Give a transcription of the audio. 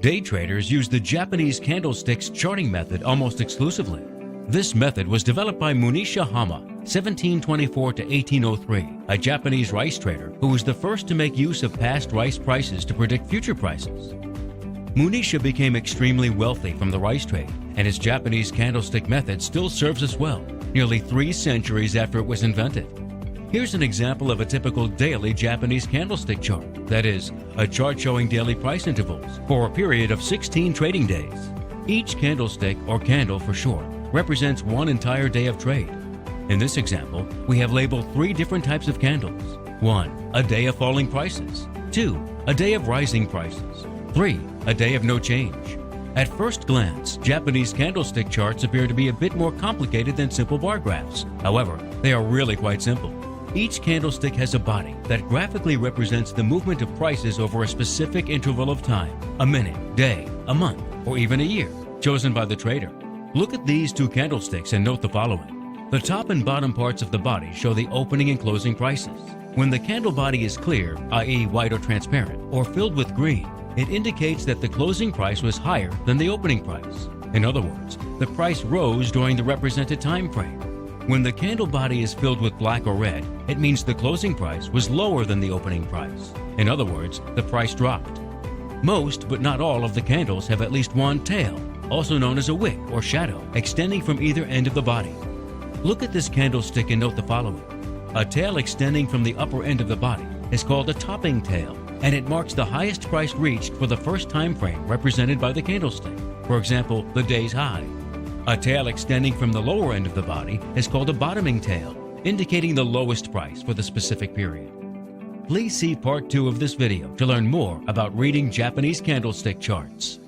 Day traders use the Japanese candlesticks charting method almost exclusively. This method was developed by Munisha Hama, 1724 to 1803, a Japanese rice trader who was the first to make use of past rice prices to predict future prices. Munisha became extremely wealthy from the rice trade, and his Japanese candlestick method still serves us well, nearly 3 centuries after it was invented. Here's an example of a typical daily Japanese candlestick chart, that is, a chart showing daily price intervals for a period of 16 trading days. Each candlestick, or candle for short, represents one entire day of trade. In this example, we have labeled 3 different types of candles. 1. A day of falling prices. 2. A day of rising prices. 3. A day of no change. At first glance, Japanese candlestick charts appear to be a bit more complicated than simple bar graphs. However, they are really quite simple. Each candlestick has a body that graphically represents the movement of prices over a specific interval of time, a minute, day, a month, or even a year, chosen by the trader. Look at these 2 candlesticks and note the following. The top and bottom parts of the body show the opening and closing prices. When the candle body is clear, i.e. white or transparent, or filled with green, it indicates that the closing price was higher than the opening price. In other words, the price rose during the represented time frame. When the candle body is filled with black or red, it means the closing price was lower than the opening price. In other words, the price dropped. Most, but not all, of the candles have at least one tail, also known as a wick or shadow, extending from either end of the body. Look at this candlestick and note the following. A tail extending from the upper end of the body is called a topping tail, and it marks the highest price reached for the first time frame represented by the candlestick, for example, the day's high. A tail extending from the lower end of the body is called a bottoming tail, indicating the lowest price for the specific period. Please see part 2 of this video to learn more about reading Japanese candlestick charts.